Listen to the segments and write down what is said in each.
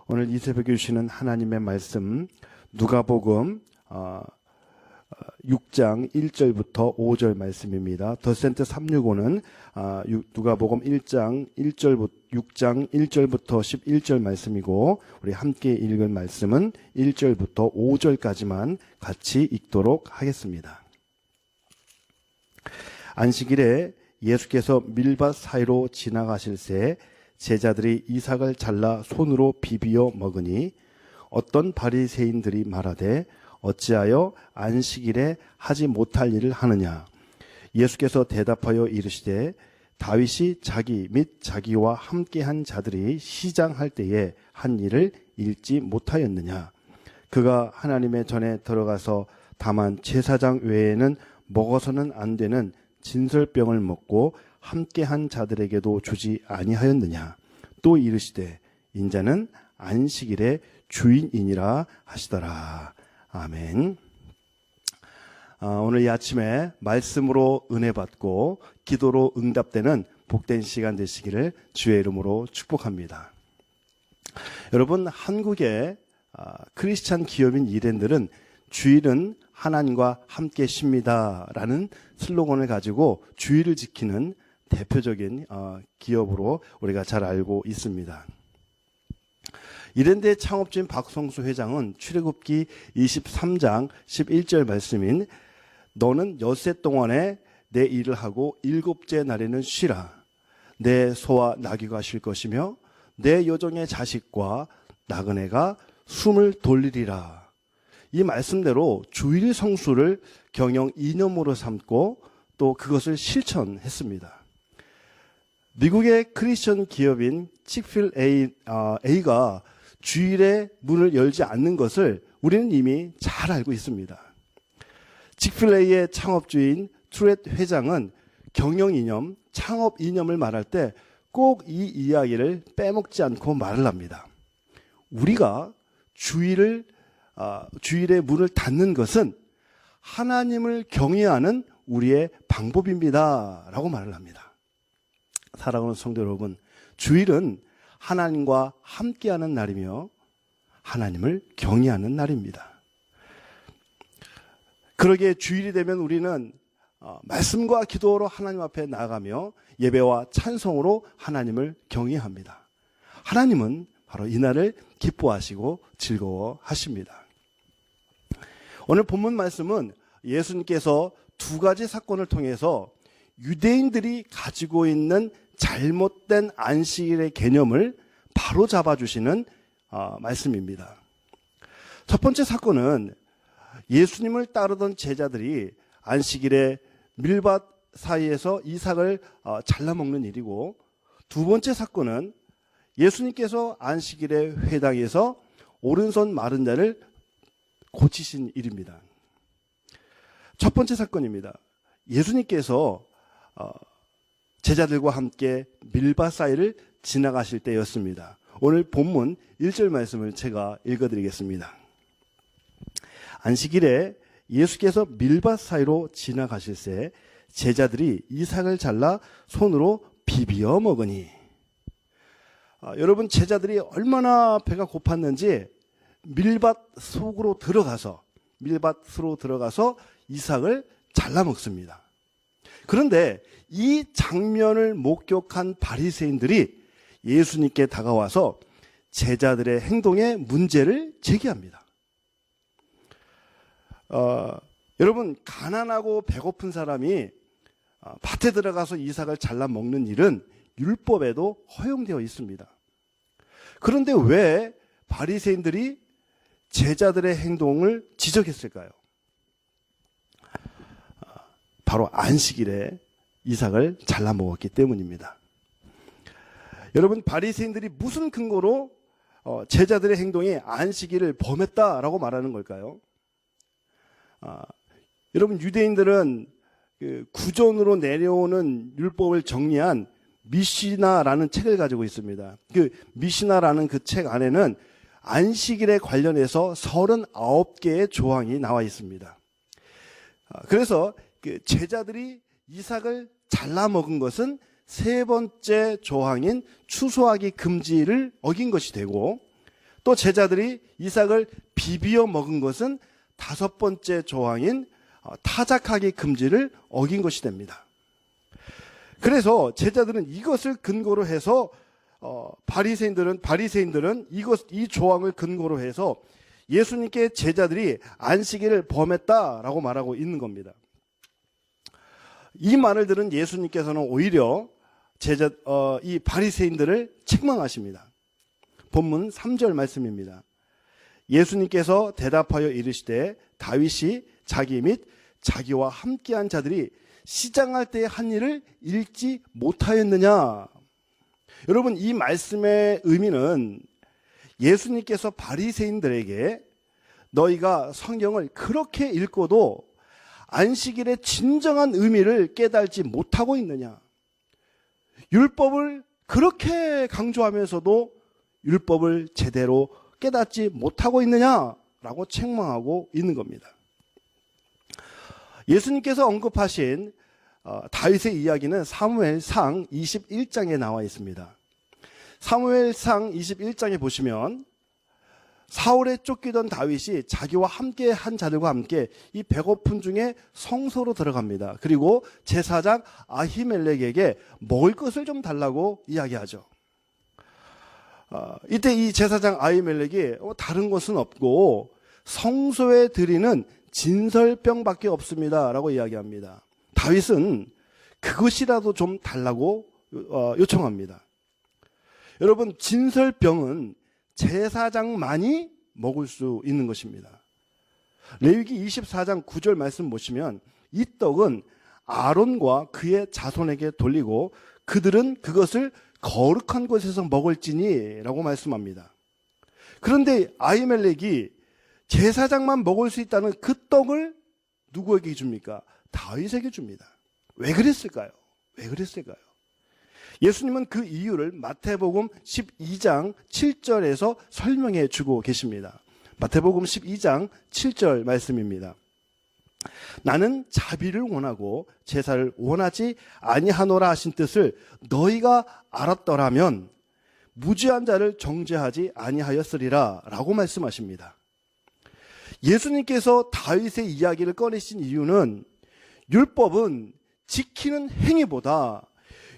오늘 이 새벽에 주시는 하나님의 말씀 누가복음 6장 1절부터 5절 말씀입니다. 더센트 365는 누가복음 6장 1절부터 11절 말씀이고, 우리 함께 읽을 말씀은 1절부터 5절까지만 같이 읽도록 하겠습니다. 안식일에 예수께서 밀밭 사이로 지나가실새 제자들이 이삭을 잘라 손으로 비비어 먹으니 어떤 바리새인들이 말하되 어찌하여 안식일에 하지 못할 일을 하느냐. 예수께서 대답하여 이르시되 다윗이 자기 및 자기와 함께한 자들이 시장할 때에 한 일을 읽지 못하였느냐. 그가 하나님의 전에 들어가서 다만 제사장 외에는 먹어서는 안 되는 진설병을 먹고 함께한 자들에게도 주지 아니하였느냐. 또 이르시되 인자는 안식일의 주인이니라 하시더라. 아멘. 오늘 이 아침에 말씀으로 은혜 받고 기도로 응답되는 복된 시간 되시기를 주의 이름으로 축복합니다. 여러분, 한국의 크리스찬 기업인 이랜들은 주일은 하나님과 함께 쉽니다 라는 슬로건을 가지고 주일을 지키는 대표적인 기업으로 우리가 잘 알고 있습니다. 이랜드의 창업주인 박성수 회장은 출애굽기 23장 11절 말씀인 너는 엿새 동안에 내 일을 하고 일곱째 날에는 쉬라. 내 소와 나귀가 쉴 것이며 내 여종의 자식과 나그네가 숨을 돌리리라. 이 말씀대로 주일 성수를 경영 이념으로 삼고 또 그것을 실천했습니다. 미국의 크리스천 기업인 칙필A가 주일에 문을 열지 않는 것을 우리는 이미 잘 알고 있습니다. 칙필A의 창업주인 트렛 회장은 경영 이념, 창업 이념을 말할 때 꼭 이 이야기를 빼먹지 않고 말을 합니다. 우리가 주일에 문을 닫는 것은 하나님을 경외하는 우리의 방법입니다 라고 말을 합니다. 사랑하는 성도 여러분, 주일은 하나님과 함께하는 날이며 하나님을 경외하는 날입니다. 그러기에 주일이 되면 우리는 말씀과 기도로 하나님 앞에 나아가며 예배와 찬송으로 하나님을 경외합니다. 하나님은 바로 이 날을 기뻐하시고 즐거워하십니다. 오늘 본문 말씀은 예수님께서 두 가지 사건을 통해서 유대인들이 가지고 있는 잘못된 안식일의 개념을 바로 잡아주시는 말씀입니다. 첫 번째 사건은 예수님을 따르던 제자들이 안식일에 밀밭 사이에서 이삭을 잘라먹는 일이고, 두 번째 사건은 예수님께서 안식일에 회당에서 오른손 마른 자를 고치신 일입니다. 첫 번째 사건입니다. 예수님께서 제자들과 함께 밀밭 사이를 지나가실 때였습니다. 오늘 본문 1절 말씀을 제가 읽어드리겠습니다. 안식일에 예수께서 밀밭 사이로 지나가실새 제자들이 이삭을 잘라 손으로 비비어 먹으니. 여러분, 제자들이 얼마나 배가 고팠는지 밀밭 속으로 들어가서 이삭을 잘라 먹습니다. 그런데 이 장면을 목격한 바리새인들이 예수님께 다가와서 제자들의 행동에 문제를 제기합니다. 여러분, 가난하고 배고픈 사람이 밭에 들어가서 이삭을 잘라 먹는 일은 율법에도 허용되어 있습니다. 그런데 왜 바리새인들이 제자들의 행동을 지적했을까요? 바로 안식일에 이삭을 잘라 먹었기 때문입니다. 여러분, 바리새인들이 무슨 근거로 제자들의 행동이 안식일을 범했다라고 말하는 걸까요? 여러분, 유대인들은 그 구전으로 내려오는 율법을 정리한 미시나라는 책을 가지고 있습니다. 그 미시나라는 그 책 안에는 안식일에 관련해서 39개의 조항이 나와 있습니다. 그래서 그 제자들이 이삭을 잘라 먹은 것은 세 번째 조항인 추수하기 금지를 어긴 것이 되고, 또 제자들이 이삭을 비비어 먹은 것은 5번째 조항인 타작하기 금지를 어긴 것이 됩니다. 그래서 제자들은 이것을 근거로 해서 바리새인들은 이 조항을 근거로 해서 예수님께 제자들이 안식일을 범했다라고 말하고 있는 겁니다. 이 말을 들은 예수님께서는 오히려 이 바리새인들을 책망하십니다. 본문 3절 말씀입니다. 예수님께서 대답하여 이르시되 다윗이 자기 및 자기와 함께한 자들이 시장할 때의 한 일을 읽지 못하였느냐. 여러분, 이 말씀의 의미는 예수님께서 바리새인들에게 너희가 성경을 그렇게 읽고도 안식일의 진정한 의미를 깨달지 못하고 있느냐. 율법을 그렇게 강조하면서도 율법을 제대로 깨닫지 못하고 있느냐라고 책망하고 있는 겁니다. 예수님께서 언급하신 다윗의 이야기는 사무엘상 21장에 나와 있습니다. 사무엘상 21장에 보시면 사울에 쫓기던 다윗이 자기와 함께 한 자들과 함께 이 배고픈 중에 성소로 들어갑니다. 그리고 제사장 아히멜렉에게 먹을 것을 좀 달라고 이야기하죠. 이때 이 제사장 아히멜렉이 다른 것은 없고 성소에 드리는 진설병밖에 없습니다 라고 이야기합니다. 다윗은 그것이라도 좀 달라고 요청합니다. 여러분, 진설병은 제사장만이 먹을 수 있는 것입니다. 레위기 24장 9절 말씀 보시면 이 떡은 아론과 그의 자손에게 돌리고 그들은 그것을 거룩한 곳에서 먹을지니 라고 말씀합니다. 그런데 아히멜렉이 제사장만 먹을 수 있다는 그 떡을 누구에게 줍니까? 다윗에게 줍니다. 왜 그랬을까요? 예수님은 그 이유를 마태복음 12장 7절에서 설명해 주고 계십니다. 마태복음 12장 7절 말씀입니다. 나는 자비를 원하고 제사를 원하지 아니하노라 하신 뜻을 너희가 알았더라면 무죄한 자를 정죄하지 아니하였으리라 라고 말씀하십니다. 예수님께서 다윗의 이야기를 꺼내신 이유는 율법은 지키는 행위보다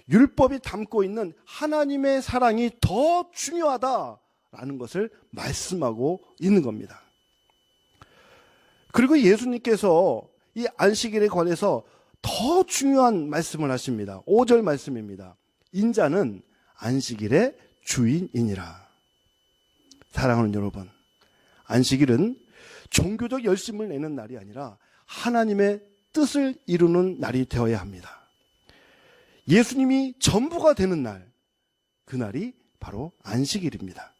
율법이 담고 있는 하나님의 사랑이 더 중요하다라는 것을 말씀하고 있는 겁니다. 그리고 예수님께서 이 안식일에 관해서 더 중요한 말씀을 하십니다. 5절 말씀입니다. 인자는 안식일의 주인이니라. 사랑하는 여러분, 안식일은 종교적 열심을 내는 날이 아니라 하나님의 뜻을 이루는 날이 되어야 합니다. 예수님이 전부가 되는 날, 그날이 바로 안식일입니다.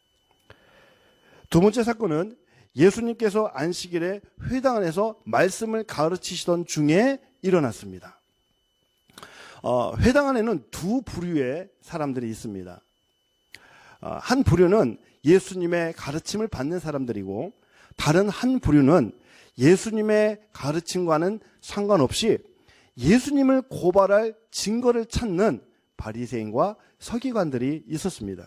두 번째 사건은 예수님께서 안식일에 회당 안에서 말씀을 가르치시던 중에 일어났습니다. 회당 안에는 두 부류의 사람들이 있습니다. 한 부류는 예수님의 가르침을 받는 사람들이고 다른 한 부류는 예수님의 가르침과는 상관없이 예수님을 고발할 증거를 찾는 바리새인과 서기관들이 있었습니다.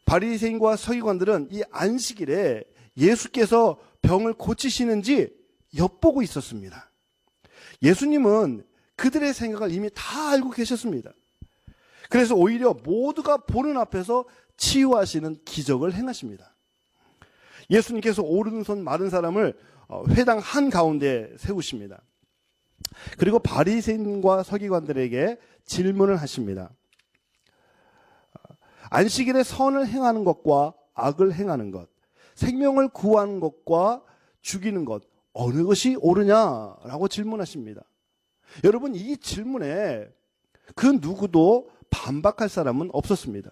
바리새인과 서기관들은 이 안식일에 예수께서 병을 고치시는지 엿보고 있었습니다. 예수님은 그들의 생각을 이미 다 알고 계셨습니다. 그래서 오히려 모두가 보는 앞에서 치유하시는 기적을 행하십니다. 예수님께서 오른손 마른 사람을 회당 한가운데 세우십니다. 그리고 바리새인과 서기관들에게 질문을 하십니다. 안식일에 선을 행하는 것과 악을 행하는 것, 생명을 구하는 것과 죽이는 것, 어느 것이 옳으냐라고 질문하십니다. 여러분, 이 질문에 그 누구도 반박할 사람은 없었습니다.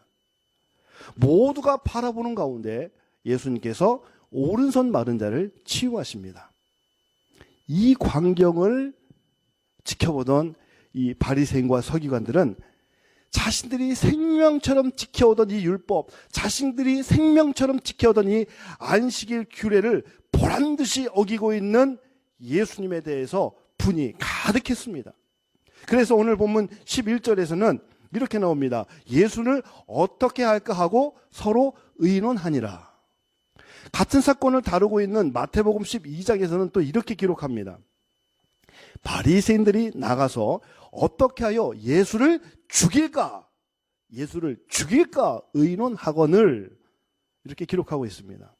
모두가 바라보는 가운데 예수님께서 오른손 마른 자를 치유하십니다. 이 광경을 지켜보던 이 바리새인과 서기관들은 자신들이 생명처럼 지켜오던 이 율법, 자신들이 생명처럼 지켜오던 이 안식일 규례를 보란듯이 어기고 있는 예수님에 대해서 분이 가득했습니다. 그래서 오늘 본문 11절에서는 이렇게 나옵니다. 예수를 어떻게 할까 하고 서로 의논하니라. 같은 사건을 다루고 있는 마태복음 12장에서는 또 이렇게 기록합니다. 바리새인들이 나가서 어떻게 하여 예수를 죽일까 의논하거늘, 이렇게 기록하고 있습니다.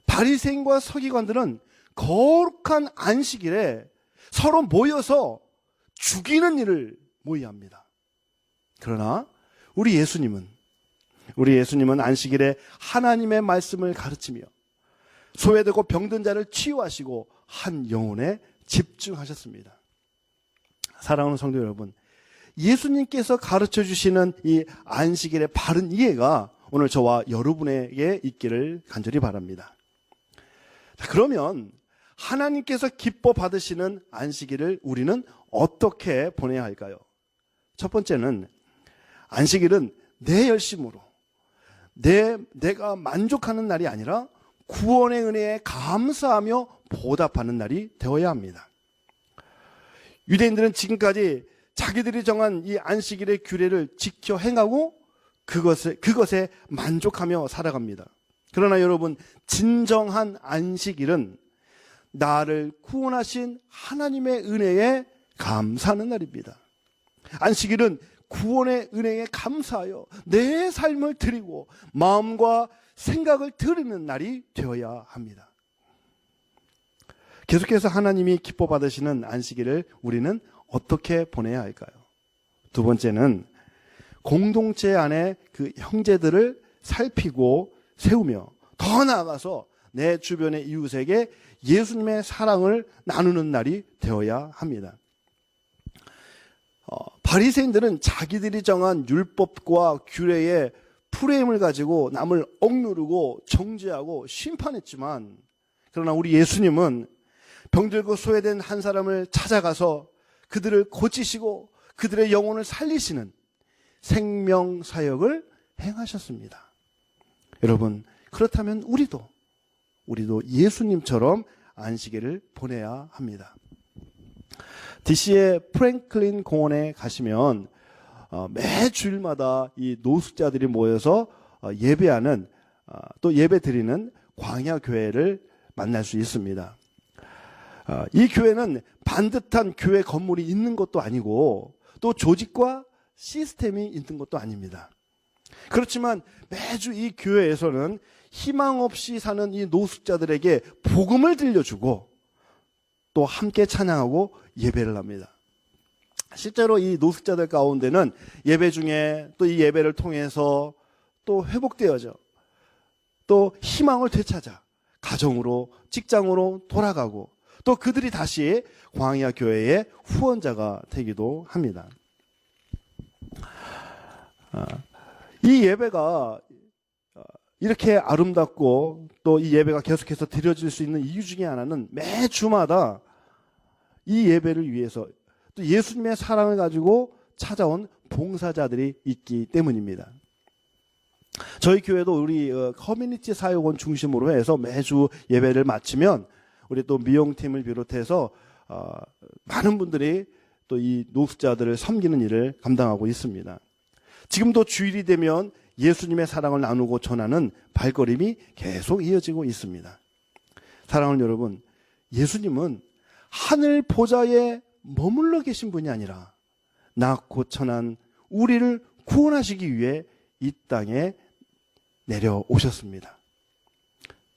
바리새인과 서기관들은 거룩한 안식일에 서로 모여서 죽이는 일을 모의합니다. 그러나 우리 예수님은 안식일에 하나님의 말씀을 가르치며 소외되고 병든 자를 치유하시고 한 영혼에 집중하셨습니다. 사랑하는 성도 여러분, 예수님께서 가르쳐 주시는 이 안식일의 바른 이해가 오늘 저와 여러분에게 있기를 간절히 바랍니다. 자, 그러면 하나님께서 기뻐 받으시는 안식일을 우리는 어떻게 보내야 할까요? 첫 번째는, 안식일은 내 열심으로 내가 만족하는 날이 아니라 구원의 은혜에 감사하며 보답하는 날이 되어야 합니다. 유대인들은 지금까지 자기들이 정한 이 안식일의 규례를 지켜 행하고 그것에 만족하며 살아갑니다. 그러나 여러분, 진정한 안식일은 나를 구원하신 하나님의 은혜에 감사하는 날입니다. 안식일은 구원의 은혜에 감사하여 내 삶을 드리고 마음과 생각을 드리는 날이 되어야 합니다. 계속해서 하나님이 기뻐 받으시는 안식일을 우리는 어떻게 보내야 할까요? 두 번째는, 공동체 안에 그 형제들을 살피고 세우며 더 나아가서 내 주변의 이웃에게 예수님의 사랑을 나누는 날이 되어야 합니다. 바리새인들은 자기들이 정한 율법과 규례의 프레임을 가지고 남을 억누르고 정죄하고 심판했지만, 그러나 우리 예수님은 병들고 소외된 한 사람을 찾아가서 그들을 고치시고 그들의 영혼을 살리시는 생명사역을 행하셨습니다. 여러분, 그렇다면 우리도 예수님처럼 안식일을 보내야 합니다. DC의 프랭클린 공원에 가시면 매 주일마다 이 노숙자들이 모여서 예배하는, 또 예배 드리는 광야교회를 만날 수 있습니다. 이 교회는 반듯한 교회 건물이 있는 것도 아니고 또 조직과 시스템이 있는 것도 아닙니다. 그렇지만 매주 이 교회에서는 희망 없이 사는 이 노숙자들에게 복음을 들려주고 또 함께 찬양하고 예배를 합니다. 실제로 이 노숙자들 가운데는 예배 중에 또 이 예배를 통해서 또 회복되어져 또 희망을 되찾아 가정으로, 직장으로 돌아가고 또 그들이 다시 광야 교회의 후원자가 되기도 합니다. 이 예배가 이렇게 아름답고 또 이 예배가 계속해서 드려질 수 있는 이유 중에 하나는 매 주마다 이 예배를 위해서 또 예수님의 사랑을 가지고 찾아온 봉사자들이 있기 때문입니다. 저희 교회도 우리 커뮤니티 사역원 중심으로 해서 매주 예배를 마치면 우리 또 미용팀을 비롯해서 많은 분들이 또 이 노숙자들을 섬기는 일을 감당하고 있습니다. 지금도 주일이 되면 예수님의 사랑을 나누고 전하는 발걸음이 계속 이어지고 있습니다. 사랑하는 여러분, 예수님은 하늘 보좌에 머물러 계신 분이 아니라 낮고 천한 우리를 구원하시기 위해 이 땅에 내려오셨습니다.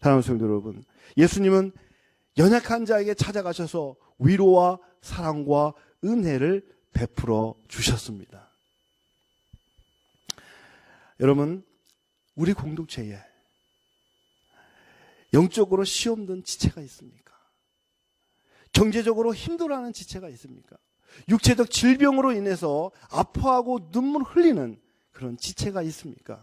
사랑하는 성도 여러분, 예수님은 연약한 자에게 찾아가셔서 위로와 사랑과 은혜를 베풀어 주셨습니다. 여러분, 우리 공동체에 영적으로 시험 든 지체가 있습니까? 경제적으로 힘들어하는 지체가 있습니까? 육체적 질병으로 인해서 아파하고 눈물 흘리는 그런 지체가 있습니까?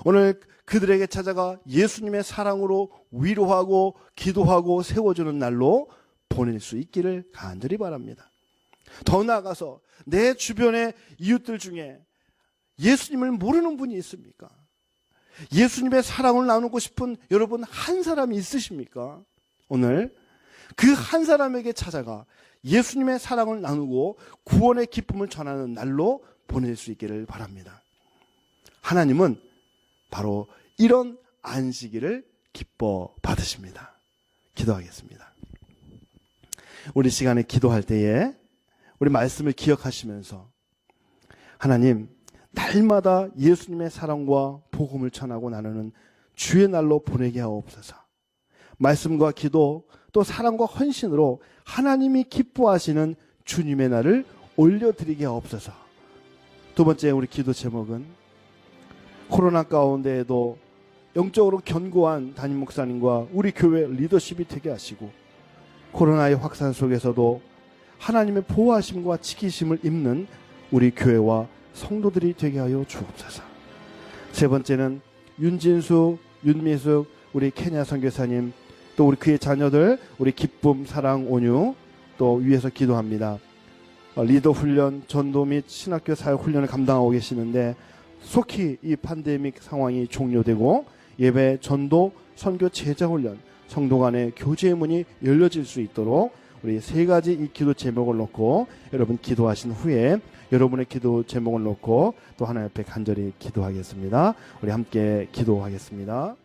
오늘 그들에게 찾아가 예수님의 사랑으로 위로하고 기도하고 세워주는 날로 보낼 수 있기를 간절히 바랍니다. 더 나아가서 내 주변의 이웃들 중에 예수님을 모르는 분이 있습니까? 예수님의 사랑을 나누고 싶은 여러분 한 사람이 있으십니까? 오늘 그 한 사람에게 찾아가 예수님의 사랑을 나누고 구원의 기쁨을 전하는 날로 보낼 수 있기를 바랍니다. 하나님은 바로 이런 안식일을 기뻐 받으십니다. 기도하겠습니다. 우리 시간에 기도할 때에 우리 말씀을 기억하시면서 하나님, 날마다 예수님의 사랑과 복음을 전하고 나누는 주의 날로 보내게 하옵소서. 말씀과 기도 또 사랑과 헌신으로 하나님이 기뻐하시는 주님의 날을 올려드리게 하옵소서. 두 번째 우리 기도 제목은 코로나 가운데에도 영적으로 견고한 담임 목사님과 우리 교회 리더십이 되게 하시고 코로나의 확산 속에서도 하나님의 보호하심과 지키심을 입는 우리 교회와 성도들이 되게 하여 주옵소서. 세 번째는 윤진수, 윤미숙, 우리 케냐 선교사님, 또 우리 그의 자녀들, 우리 기쁨, 사랑, 온유 또 위해서 기도합니다. 리더 훈련, 전도 및 신학교 사역 훈련을 감당하고 계시는데 속히 이 팬데믹 상황이 종료되고 예배, 전도, 선교, 제자 훈련, 성도 간의 교제의 문이 열려질 수 있도록 우리 세 가지 이 기도 제목을 놓고 여러분 기도하신 후에 여러분의 기도 제목을 놓고 또 하나님 앞에 간절히 기도하겠습니다. 우리 함께 기도하겠습니다.